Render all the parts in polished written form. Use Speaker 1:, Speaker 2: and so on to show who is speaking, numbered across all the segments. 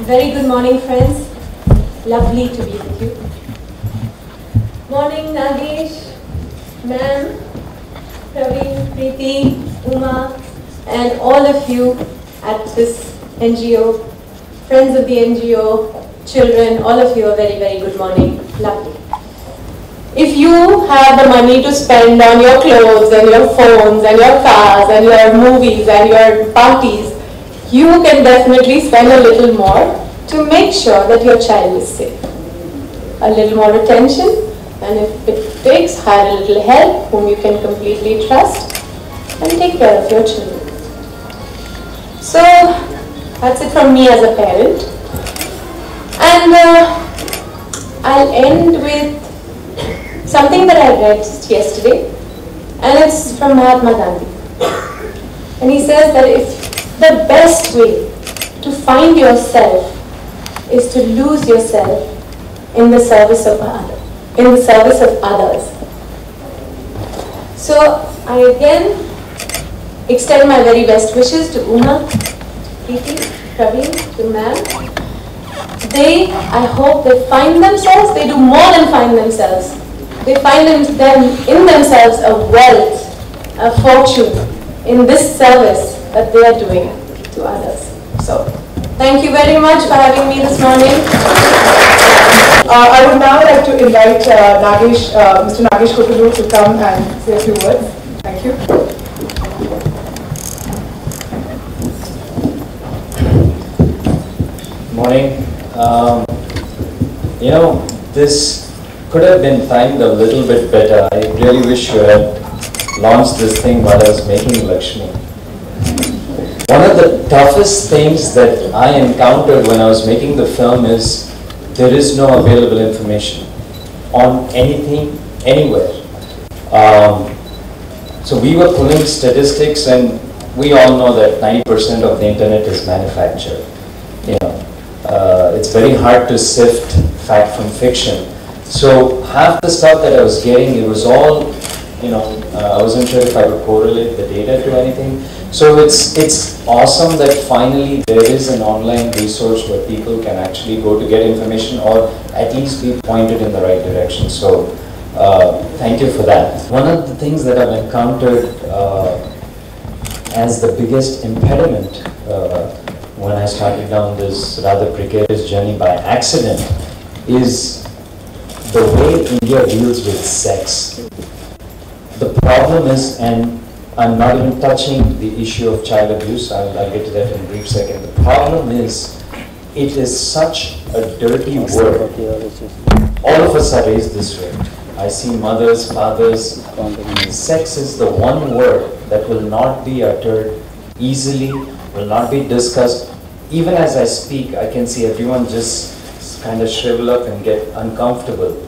Speaker 1: Very good morning, friends. Lovely to be with you. Morning, Nagesh, ma'am, Praveen, Preeti, Uma, and all of you at this NGO, friends of the NGO, children, all of you, a very, very good morning. Lovely. If you have the money to spend on your clothes and your phones and your cars and your movies and your parties, you can definitely spend a little more to make sure that your child is safe. A little more attention, and if it takes, hire a little help whom you can completely trust and take care of your children. So that's it from me as a parent. And I'll end with something that I read just yesterday, and it's from Mahatma Gandhi. And he says that if the best way to find yourself is to lose yourself in the service of others. So I again extend my very best wishes to Uma, Preeti, Praveen, to ma'am. I hope they find themselves, they do more than find themselves. They find in themselves a wealth, a fortune in this service that they are doing to others. So, thank you very much for having me this morning.
Speaker 2: I would now like to invite Nagesh, Mr. Nagesh Kukunoor to come and say a few words. Thank you.
Speaker 3: Morning. This could have been timed a little bit better. I really wish you had launched this thing while I was making Lakshmi. One of the toughest things that I encountered when I was making the film is there is no available information on anything, anywhere. So we were pulling statistics, and we all know that 90% of the internet is manufactured. It's very hard to sift fact from fiction. So half the stuff that I was getting, it was all, I wasn't sure if I would correlate the data to anything. So it's awesome that finally there is an online resource where people can actually go to get information or at least be pointed in the right direction. So thank you for that. One of the things that I've encountered as the biggest impediment when I started down this rather precarious journey by accident is the way India deals with sex. The problem is, and I'm not even touching the issue of child abuse, I'll get to that in a brief second. The problem is, it is such a dirty word. All of us are raised this way. I see mothers, fathers. Sex is the one word that will not be uttered easily, will not be discussed. Even as I speak, I can see everyone just kind of shrivel up and get uncomfortable.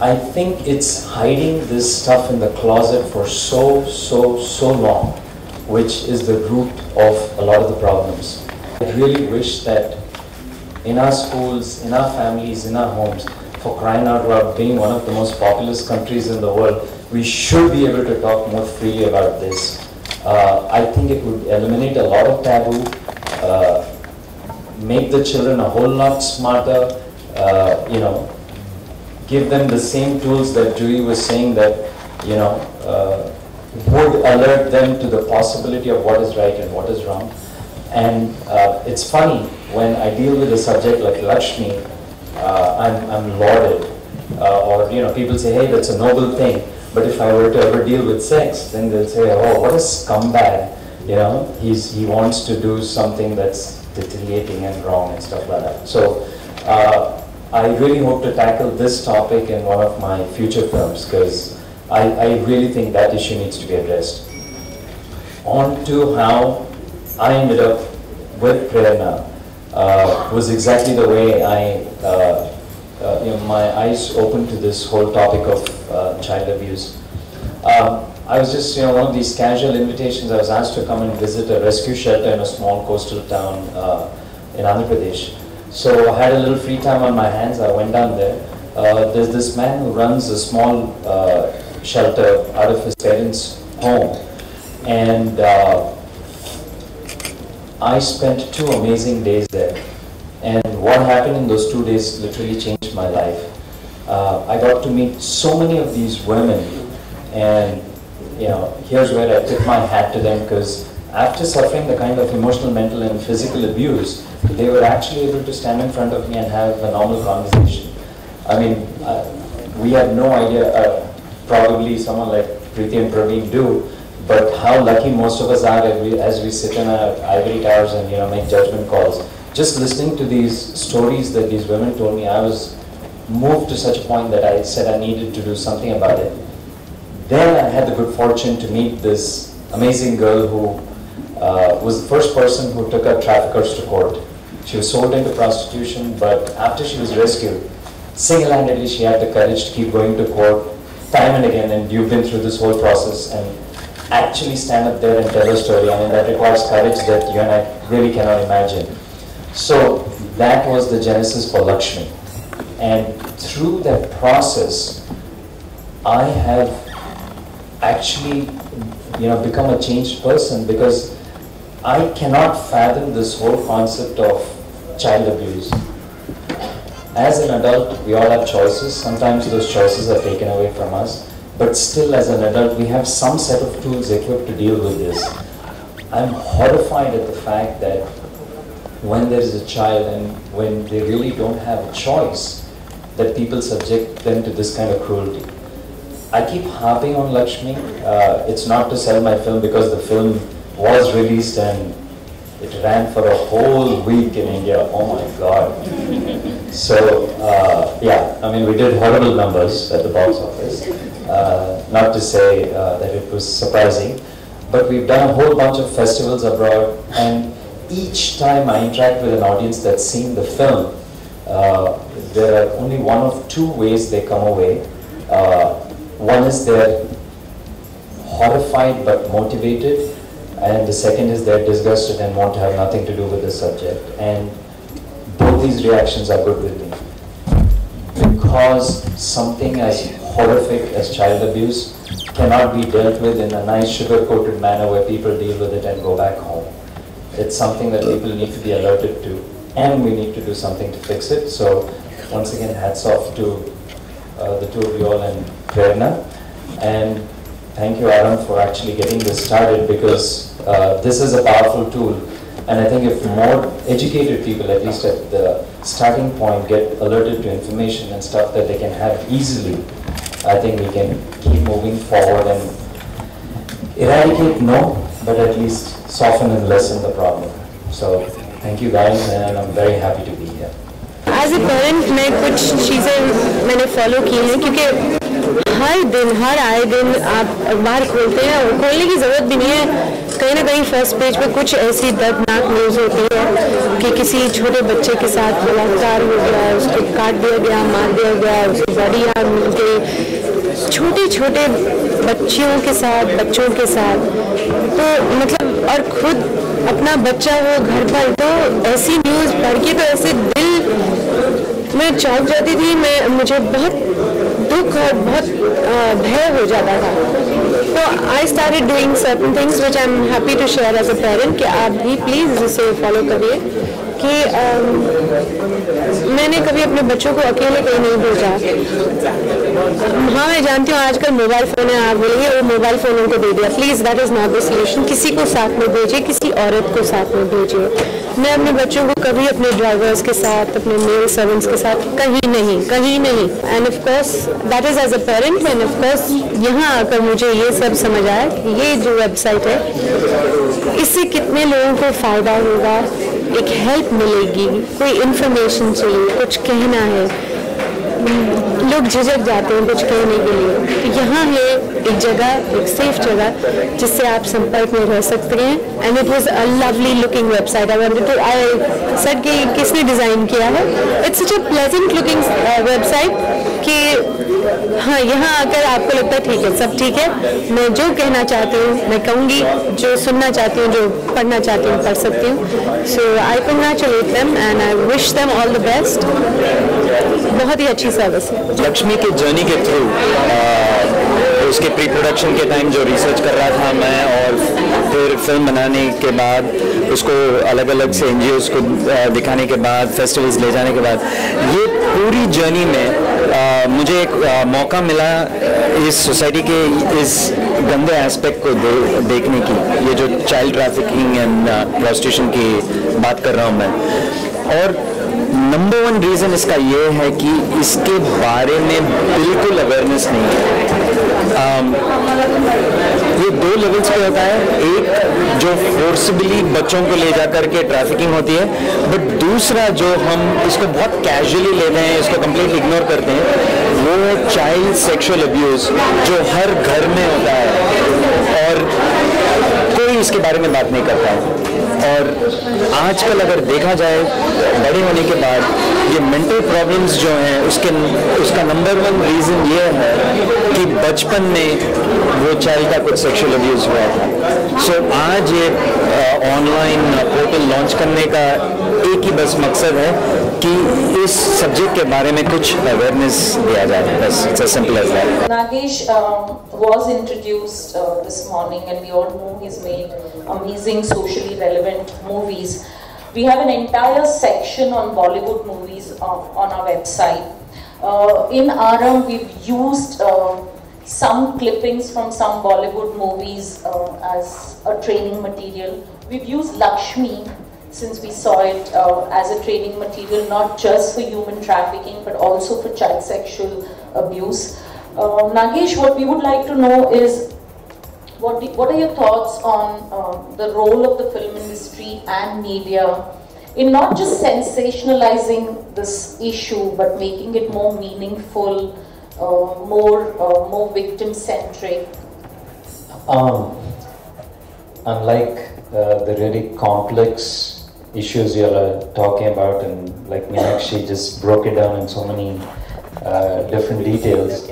Speaker 3: I think it's hiding this stuff in the closet for so long, which is the root of a lot of the problems. I really wish that in our schools, in our families, in our homes, for crying out loud, being one of the most populous countries in the world, we should be able to talk more freely about this. I think it would eliminate a lot of taboo, make the children a whole lot smarter, give them the same tools that Juhi was saying that, would alert them to the possibility of what is right and what is wrong. And it's funny, when I deal with a subject like Lakshmi, I'm lauded. Or people say, hey, that's a noble thing. But if I were to ever deal with sex, then they'll say, oh, what a scumbag. He wants to do something that's deteriorating and wrong and stuff like that. So I really hope to tackle this topic in one of my future films, because I really think that issue needs to be addressed. On to how I ended up with Prerna was exactly the way my eyes opened to this whole topic of child abuse. I was just, one of these casual invitations. I was asked to come and visit a rescue shelter in a small coastal town in Andhra Pradesh. So I had a little free time on my hands. I went down there. There's this man who runs a small shelter out of his parents' home. And I spent 2 amazing days there. And what happened in those 2 days literally changed my life. I got to meet so many of these women, and here's where I tip my hat to them, because after suffering the kind of emotional, mental and physical abuse, they were actually able to stand in front of me and have a normal conversation. I mean, we have no idea, probably someone like Preeti and Praveen do, but how lucky most of us are as we sit in our ivory towers and make judgment calls. Just listening to these stories that these women told me, I was moved to such a point that I said I needed to do something about it. Then I had the good fortune to meet this amazing girl who was the first person who took her traffickers to court. She was sold into prostitution, but after she was rescued, single-handedly she had the courage to keep going to court time and again, and you've been through this whole process, and actually stand up there and tell a story. I mean, that requires courage that you and I really cannot imagine. So that was the genesis for Lakshmi. And through that process, I have actually become a changed person, because I cannot fathom this whole concept of child abuse. As an adult, we all have choices. Sometimes those choices are taken away from us. But still, as an adult, we have some set of tools equipped to deal with this. I'm horrified at the fact that when there is a child and when they really don't have a choice, that people subject them to this kind of cruelty. I keep harping on Lakshmi. It's not to sell my film, because the film was released and it ran for a whole week in India. Oh my God. So, yeah, I mean, we did horrible numbers at the box office. Not to say that it was surprising, but we've done a whole bunch of festivals abroad, and each time I interact with an audience that's seen the film, there are only one of two ways they come away. One is they're horrified but motivated, and the second is they're disgusted and want to have nothing to do with the subject. And both these reactions are good with me, because something as horrific as child abuse cannot be dealt with in a nice sugar-coated manner where people deal with it and go back home. It's something that people need to be alerted to, and we need to do something to fix it. So once again, hats off to the two of you all and Prerna, and thank you, Aram, for actually getting this started, because this is a powerful tool. And I think if more educated people, at least at the starting point, get alerted to information and stuff that they can have easily, I think we can keep moving forward and eradicate, no, but at least soften and lessen the problem. So thank you guys, and I'm very happy to be here.
Speaker 4: As a parent, मैं कुछ चीज़ें मैंने follow की हैं, क्योंकि हर आए दिन आप अखबार खोलते हैं, और खोलने की ज़रूरत भी नहीं है, कहीं ना कहीं फर्स्ट पेज पे कुछ ऐसी दर्दनाक न्यूज़ होती है कि किसी छोटे बच्चे के साथ बलात्कार हो गया, उसको काट दिया गया, मार दिया गया, उसकी बॉडी यहाँ मिल गई, छोटे छोटे बच्चों के साथ, तो मतलब, और खुद अपना बच्चा वो घर पर, तो ऐसी न्यूज़ पढ़ के तो ऐसे दिल में चौंक जाती थी, मुझे बहुत दुख और बहुत भय हो जाता था. तो I started doing certain things which I am happy to share as a parent, कि आप भी प्लीज़ इसे फॉलो करिए. कि मैंने कभी अपने बच्चों को अकेले कहीं नहीं भेजा. हाँ, मैं जानती हूँ आजकल मोबाइल फ़ोन है, आप बोलेंगे वो मोबाइल फ़ोन उनको दे दिया. Please, that is not the solution. किसी को साथ में भेजिए, किसी औरत को साथ में भेजिए. मैं अपने बच्चों को कभी अपने ड्राइवर्स के साथ, अपने मेल सर्वेंट्स के साथ कहीं नहीं. And of course that is as a parent. And of course यहाँ आकर मुझे ये सब समझ आया कि ये जो वेबसाइट है, इससे कितने लोगों को फ़ायदा होगा, एक हेल्प मिलेगी, कोई इन्फॉर्मेशन चाहिए, कुछ कहना है, लोग झिझक जाते हैं कुछ कहने के लिए. तो यहाँ है एक जगह, एक सेफ जगह, जिससे आप संपर्क में रह सकते हैं. And it was a lovely looking website. I said कि किसने डिज़ाइन किया है. It's such a pleasant looking website कि हाँ, यहाँ आकर आपको लगता है ठीक है, सब ठीक है, मैं जो कहना चाहती हूँ मैं कहूँगी, जो सुनना चाहती हूँ, जो पढ़ना चाहती हूँ पढ़ सकती हूँ. So I congratulate them and I wish them all the best. बहुत ही अच्छी सर्विस है.
Speaker 5: लक्ष्मी के जर्नी के थ्रू उसके प्री प्रोडक्शन के टाइम जो रिसर्च कर रहा था मैं, और फिर फिल्म बनाने के बाद उसको अलग अलग से NGOs को दिखाने के बाद, फेस्टिवल्स ले जाने के बाद, ये पूरी जर्नी में मुझे एक मौका मिला इस सोसाइटी के इस गंदे एस्पेक्ट को देखने की। ये जो चाइल्ड ट्रैफिकिंग एंड प्रोस्टिट्यूशन की बात कर रहा हूँ मैं, और नंबर 1 रीज़न इसका ये है कि इसके बारे में बिल्कुल अवेयरनेस नहीं है। ये 2 लेवल्स पे होता है, एक जो फोर्सबली बच्चों को ले जाकर के ट्रैफिकिंग होती है, बट दूसरा जो हम इसको बहुत कैजुअली लेते हैं, इसको कंप्लीटली इग्नोर करते हैं, वो है चाइल्ड सेक्सुअल अब्यूज़ जो हर घर में होता है और कोई इसके बारे में बात नहीं करता है। और आजकल अगर देखा जाए बड़े होने के बाद ये मेंटल प्रॉब्लम्स जो हैं उसका नंबर 1 रीज़न ये है कि बचपन में वो चाइल्ड का कुछ सेक्सुअल अब्यूज़ हुआ था। सो आज ये ऑनलाइन पोर्टल लॉन्च करने का एक ही बस मकसद है कि इस सब्जेक्ट के बारे में कुछ अवेयरनेस दिया जाए, बस it's as simple as that.
Speaker 1: Nagesh was introduced this morning, and we all know he's made amazing socially relevant movies. We have an entire section on Bollywood movies on our website. In Aram, we've used some clippings from some Bollywood movies as a training material. We've used Lakshmi, since we saw it as a training material, not just for human trafficking, but also for child sexual abuse. Nagesh, what we would like to know is, what are your thoughts on the role of the film industry and media in not just sensationalizing this issue, but making it more meaningful, more victim-centric?
Speaker 3: Unlike the really complex issues you are talking about, and like Meenakshi just broke it down in so many different details,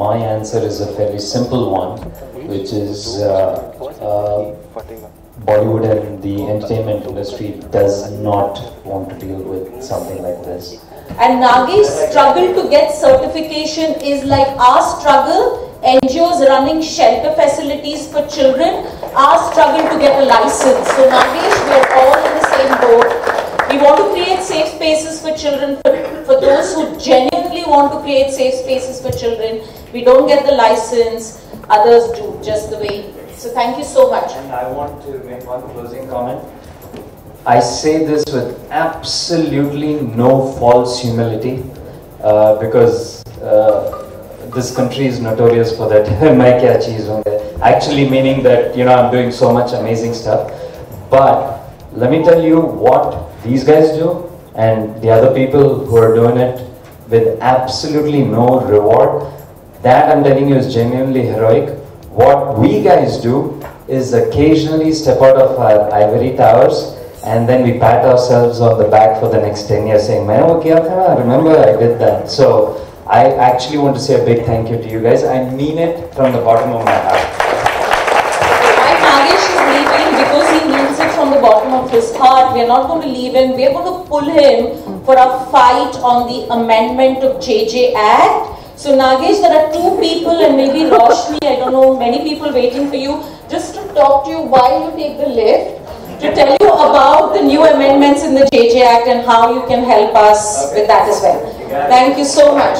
Speaker 3: my answer is a fairly simple one, which is Bollywood and the entertainment industry does not want to deal with something like this.
Speaker 1: And Nagesh's struggle to get certification is like our struggle, NGOs running shelter facilities for children, our struggle to get a license. So Nagesh, we are all in the same boat. We want to create safe spaces for children, for those who genuinely want to create safe spaces for children. We don't get the license, others do, just the way. So thank you so much.
Speaker 3: And I want to make one closing comment. I say this with absolutely no false humility, because this country is notorious for that. Main kya cheez hoonga? Actually meaning that, you know, I'm doing so much amazing stuff. But let me tell you what these guys do and the other people who are doing it with absolutely no reward. That I'm telling you is genuinely heroic. What we guys do is occasionally step out of our ivory towers and then we pat ourselves on the back for the next 10 years saying, "Maine wo kiya tha, remember I did that." So I actually want to say a big thank you to you guys. I mean it from the bottom of my heart.
Speaker 1: Why Nagesh is leaving? Because he means it from the bottom of his heart. We are not going to leave him. We are going to pull him for a fight on the amendment of JJ Act. So Nagesh, there are 2 people and maybe Roshni, I don't know, many people waiting for you, just to talk to you while you take the lift, to tell you about the new amendments in the JJ Act and how you can help us with that as well. Thank you so much.